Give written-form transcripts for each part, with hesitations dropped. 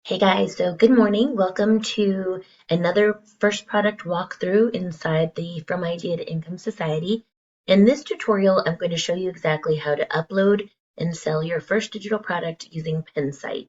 Hey guys, so good morning. Welcome to another first product walkthrough inside the From Idea to Income Society. In this tutorial, I'm going to show you exactly how to upload and sell your first digital product using Pensight.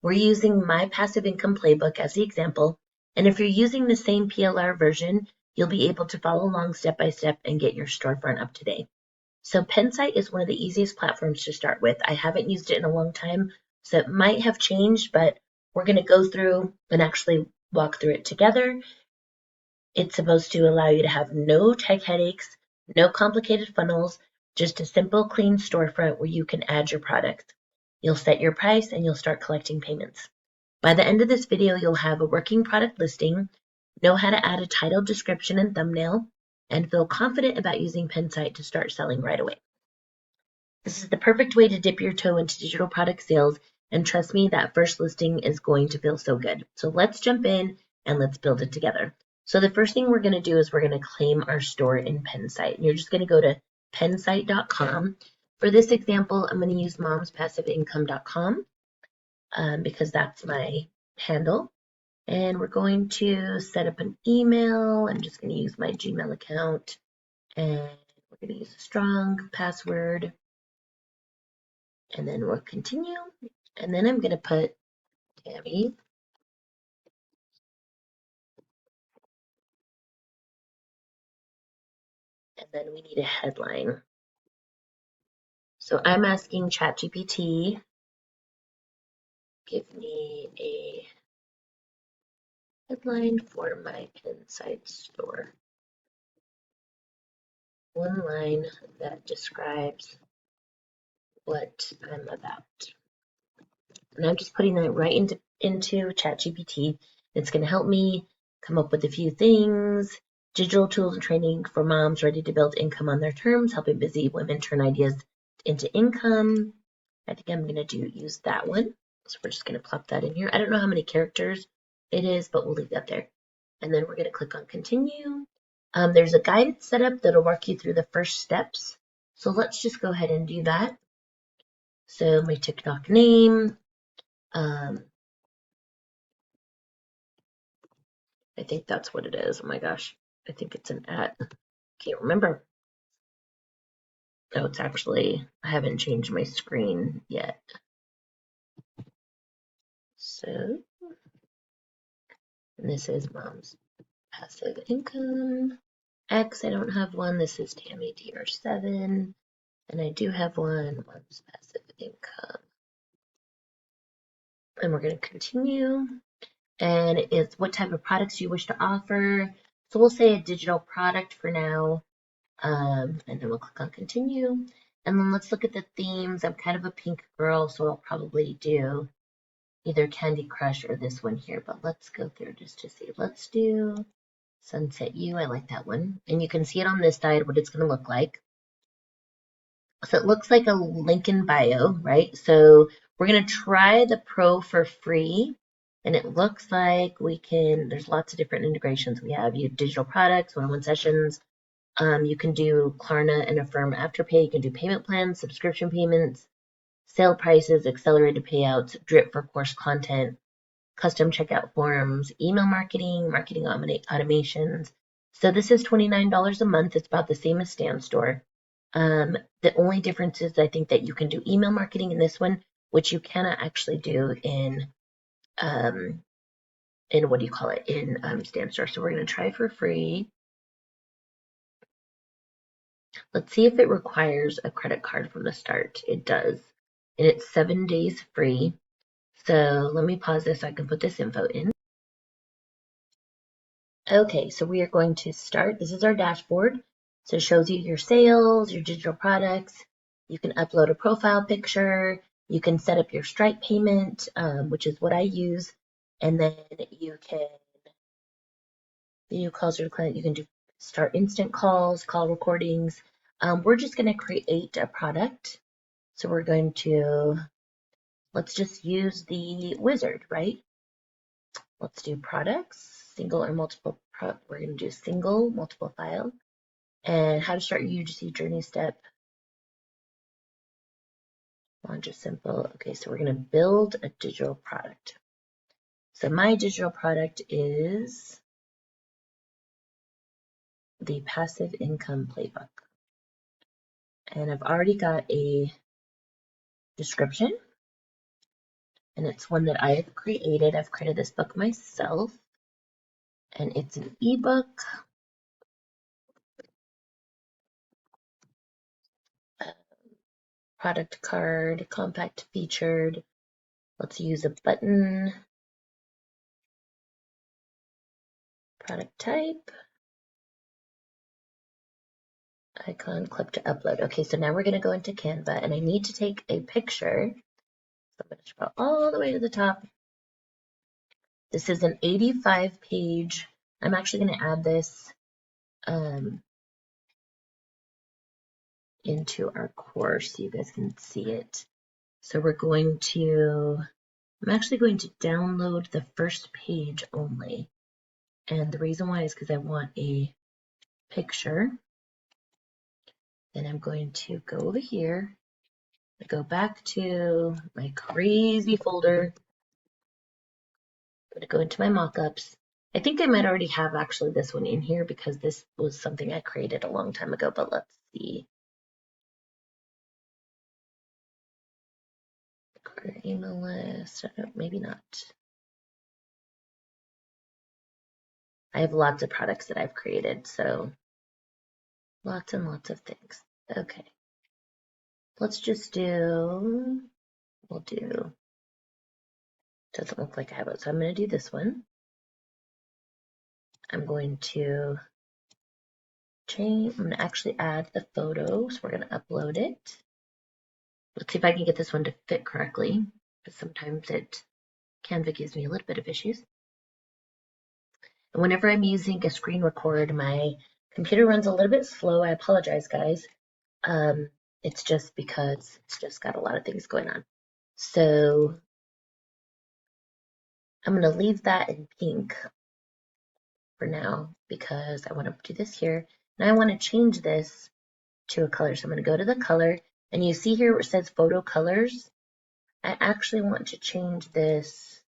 We're using my Passive Income Playbook as the example, and if you're using the same PLR version, you'll be able to follow along step by step and get your storefront up to date. So Pensight is one of the easiest platforms to start with. I haven't used it in a long time, so it might have changed, but we're going to go through and actually walk through it together. It's supposed to allow you to have no tech headaches, no complicated funnels, just a simple, clean storefront where you can add your products. You'll set your price and you'll start collecting payments. By the end of this video, you'll have a working product listing, know how to add a title, description, and thumbnail, and feel confident about using Pensight to start selling right away. This is the perfect way to dip your toe into digital product sales, and trust me, that first listing is going to feel so good. So let's jump in and let's build it together. So the first thing we're going to do is we're going to claim our store in Pensight. You're just going to go to pensight.com. For this example, I'm going to use momspassiveincome.com because that's my handle. And we're going to set up an email. I'm just going to use my Gmail account, and we're going to use a strong password. And then we'll continue. And then I'm going to put Tammy. And then we need a headline. So I'm asking ChatGPT, give me a headline for my Pensight store. One line that describes what I'm about. And I'm just putting that right into ChatGPT. It's going to help me come up with a few things. Digital tools and training for moms ready to build income on their terms, helping busy women turn ideas into income. I think I'm going to use that one. So we're just going to plop that in here. I don't know how many characters it is, but we'll leave that there. And then we're going to click on continue. There's a guided setup that'll walk you through the first steps. So let's just go ahead and do that. So my TikTok name, I think that's what it is. Oh my gosh. I think it's an @ Can't remember. Oh, it's actually, I haven't changed my screen yet. So, and this is Mom's Passive Income. X, I don't have one. This is Tammy DR7. And I do have one, Mom's Passive Income. And we're going to continue. And it's what type of products you wish to offer. So we'll say a digital product for now. And then we'll click on continue. And then let's look at the themes. I'm kind of a pink girl, so I'll probably do either Candy Crush or this one here. But let's go through just to see. Let's do Sunset U. I like that one. And you can see it on this side, what it's going to look like. So it looks like a link in bio, right? So we're going to try the Pro for free. And it looks like we can, there's lots of different integrations. We have digital products, one-on-one sessions. You can do Klarna and Affirm Afterpay. You can do payment plans, subscription payments, sale prices, accelerated payouts, drip for course content, custom checkout forms, email marketing, marketing automations. So this is $29 a month. It's about the same as Stan Store. The only difference is I think that you can do email marketing in this one, which you cannot actually do in what do you call it, in Stan Store. So we're going to try for free. Let's see if it requires a credit card from the start. It does. And it's 7 days free. So let me pause this so I can put this info in. Okay, so we are going to start. This is our dashboard. So it shows you your sales, your digital products. You can upload a profile picture. You can set up your Stripe payment, which is what I use. And then you can video calls your client. You can start instant calls, call recordings. We're just going to create a product. So we're going to, let's just use the wizard, right? Let's do products, single or multiple. We're going to do single, multiple file. And how to start your UGC journey step. Launch a simple. Okay, so we're going to build a digital product. So my digital product is the Passive Income Playbook. And I've already got a description, and it's one that I've created. I've created this book myself, and it's an ebook. Product card, compact featured. Let's use a button. Product type. Icon, clip to upload. Okay, so now we're going to go into Canva, and I need to take a picture. So I'm going to scroll all the way to the top. This is an 85-page. I'm actually going to add this into our course so you guys can see it. So we're going to, I'm actually going to download the first page only. And the reason why is because I want a picture. Then I'm going to go over here, go back to my crazy folder. I'm going to go into my mockups. I think I might already have actually this one in here because this was something I created a long time ago, but let's see. Our email list, maybe not. I have lots of products that I've created, so lots and lots of things. Okay. Let's just do, we'll do, doesn't look like I have it, so I'm going to do this one. I'm going to change, I'm going to actually add the photo, so we're going to upload it. Let's see if I can get this one to fit correctly, because sometimes Canva gives me a little bit of issues. And whenever I'm using a screen record, my computer runs a little bit slow. I apologize, guys. It's just because it's just got a lot of things going on. So I'm going to leave that in pink for now because I want to do this here. And I want to change this to a color. So I'm going to go to the color, and you see here where it says photo colors. I actually want to change this.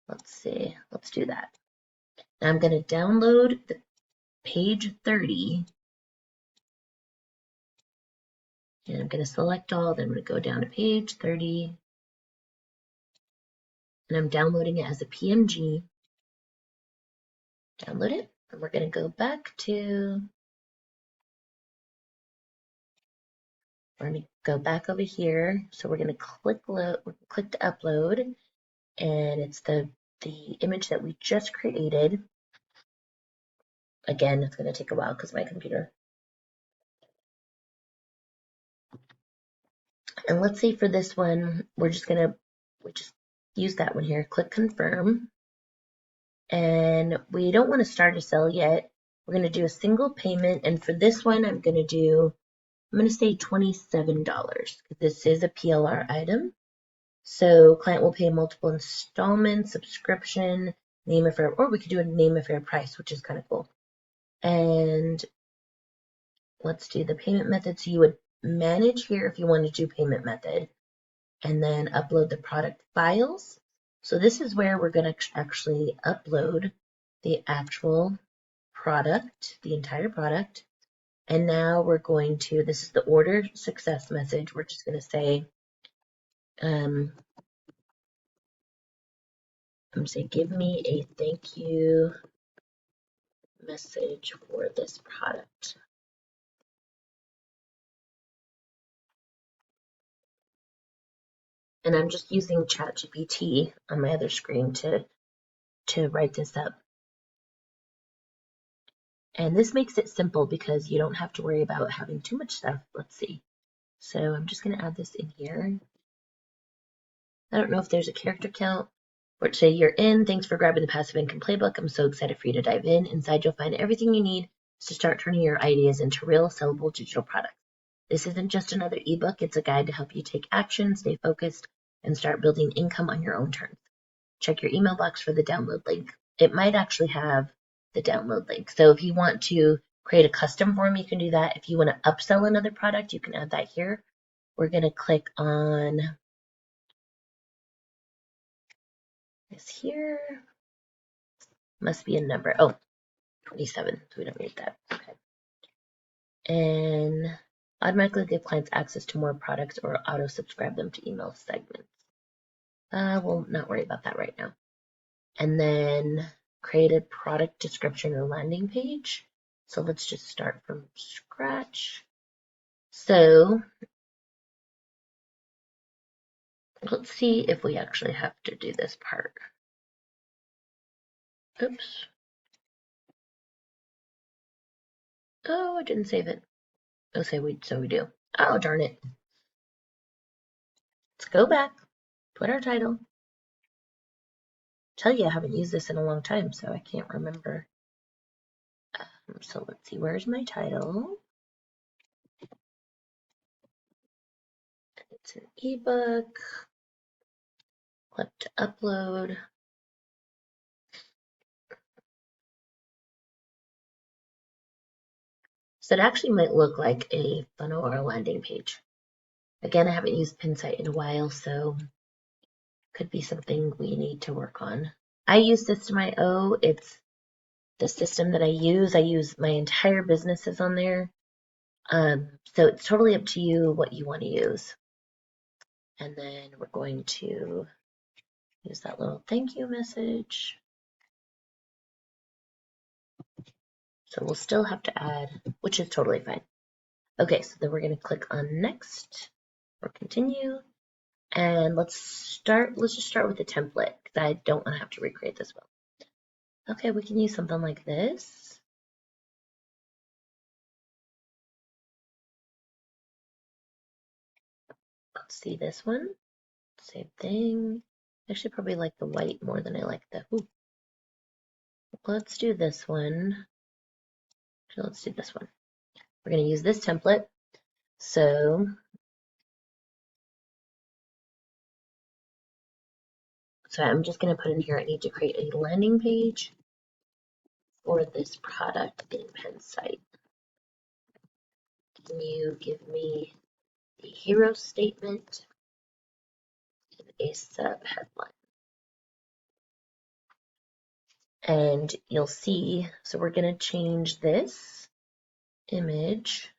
Let's see. Let's do that. Now I'm going to download the page 30. And I'm going to select all, then I'm going to go down to page 30. And I'm downloading it as a PNG. Download it. And we're going to go back to, we're going to go back over here. So we're going to click to upload. And it's the image that we just created. Again, it's going to take a while because my computer. And let's say for this one, we're just use that one here. Click confirm. And we don't want to start a sale yet. We're going to do a single payment. And for this one, I'm going to say $27 because this is a PLR item. So client will pay multiple installments, subscription, name a fair, or we could do a name a fair price, which is kind of cool. And let's do the payment method. So you would manage here if you want to do payment method, and then upload the product files. So this is where we're going to actually upload the actual product, the entire product. And now we're going to, this is the order success message. We're just going to say, I'm going to say, give me a thank you message for this product. And I'm just using ChatGPT on my other screen to write this up. And this makes it simple because you don't have to worry about having too much stuff. Let's see. So I'm just going to add this in here. I don't know if there's a character count. Or say you're in. Thanks for grabbing the Passive Income Playbook. I'm so excited for you to dive in. Inside, you'll find everything you need to start turning your ideas into real sellable digital products. This isn't just another ebook. It's a guide to help you take action, stay focused, and start building income on your own terms. Check your email box for the download link. It might actually have the download link. So if you want to create a custom form, you can do that. If you want to upsell another product, you can add that here. We're going to click on, is here. Must be a number. Oh, 27. So we don't need that. Okay. And automatically give clients access to more products or auto subscribe them to email segments. We'll not worry about that right now. And then create a product description or landing page. So let's just start from scratch. So let's see if we actually have to do this part. Oops. Oh, I didn't save it. Oh, so we do. Oh, darn it. Let's go back, put our title. Tell you I haven't used this in a long time, so I can't remember. So let's see, where's my title? It's an ebook. Click to upload. So it actually might look like a funnel or a landing page. Again, I haven't used Pensight in a while, so could be something we need to work on. I use System.io. It's the system that I use. I use my entire businesses on there. So it's totally up to you what you want to use. And then we're going to use that little thank you message. So we'll still have to add, which is totally fine. Okay, so then we're going to click on next or continue. And let's just start with the template because I don't want to have to recreate this one. Okay, we can use something like this. Let's see this one. Same thing. I actually probably like the white more than I like the, ooh. Let's do this one. Actually, let's do this one. We're going to use this template. So I'm just going to put in here, I need to create a landing page for this product in Pensight. Can you give me the hero statement and a sub headline? And you'll see, so we're going to change this image.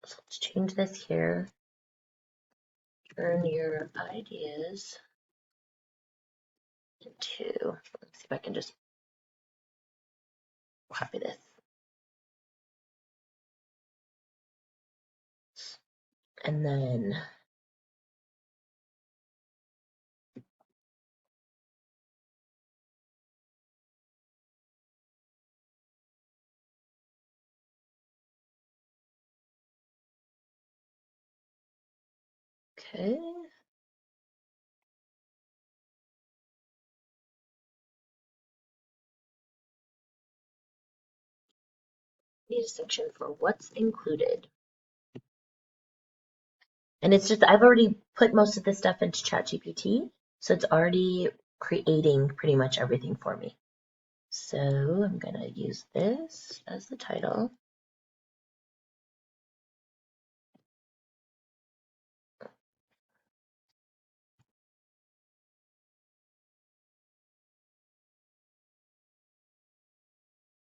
So let's change this here. Turn your ideas into, let's see if I can just copy this. And then okay. Need a section for what's included. And it's just, I've already put most of this stuff into ChatGPT, so it's already creating pretty much everything for me. So I'm going to use this as the title.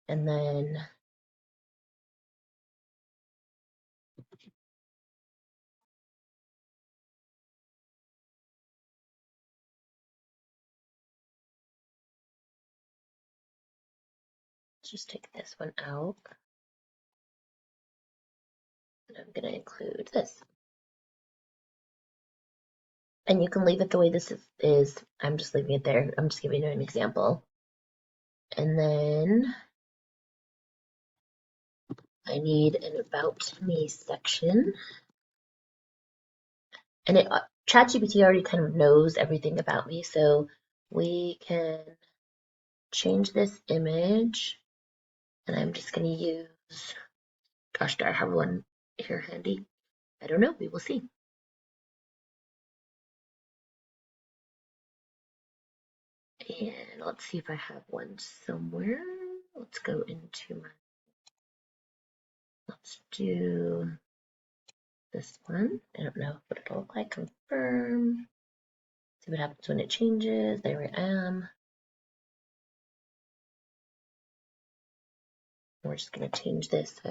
And then let's just take this one out. And I'm going to include this. And you can leave it the way this is. I'm just leaving it there. I'm just giving you an example. And then I need an About Me section. And ChatGPT already kind of knows everything about me, so we can change this image. And I'm just going to use, gosh, do I have one here handy? I don't know. We will see. And let's see if I have one somewhere. Let's go into my, let's do this one. I don't know what it'll look like. Confirm. See what happens when it changes. There I am. We're just going to change this. So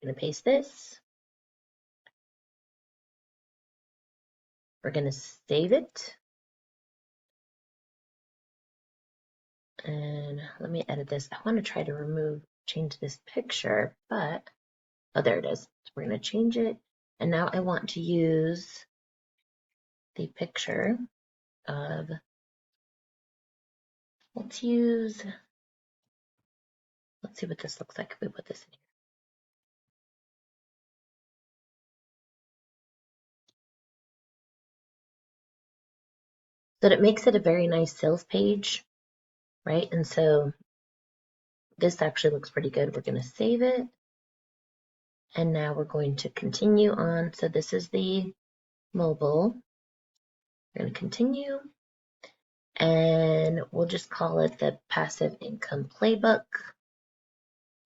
I'm going to paste this. We're going to save it. And let me edit this. I want to try to change this picture, but, oh, there it is. So we're going to change it. And now I want to use the picture of, let's see what this looks like if we put this in here. So it makes it a very nice sales page, right? And so this actually looks pretty good. We're going to save it. And now we're going to continue on. So this is the mobile. We're going to continue. And we'll just call it the Passive Income Playbook.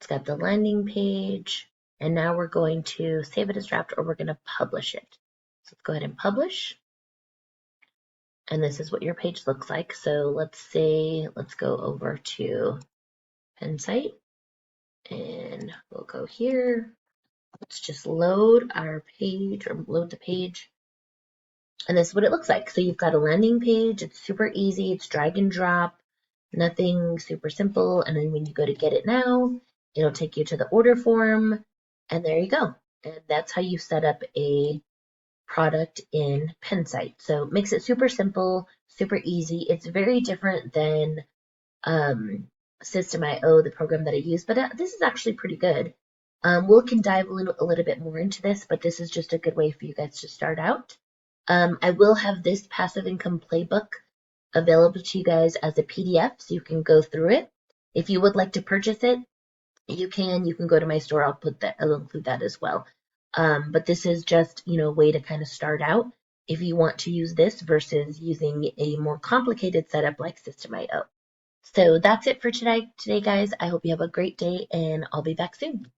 It's got the landing page. And now we're going to save it as draft, or we're going to publish it. So let's go ahead and publish. And this is what your page looks like. So let's go over to Pensight. And we'll go here. Let's just load our page, or load the page. And this is what it looks like. So you've got a landing page. It's super easy. It's drag and drop. Nothing super simple. And then when you go to get it now, it'll take you to the order form. And there you go. And that's how you set up a product in Pensight. So it makes it super simple, super easy. It's very different than System.io, the program that I use, but this is actually pretty good. We can dive a little bit more into this, but this is just a good way for you guys to start out. I will have this Passive Income Playbook available to you guys as a PDF, so you can go through it. If you would like to purchase it, you can go to my store. I'll include that as well. But this is just, a way to kind of start out if you want to use this versus using a more complicated setup like System.io. So that's it for today, guys. I hope you have a great day, and I'll be back soon.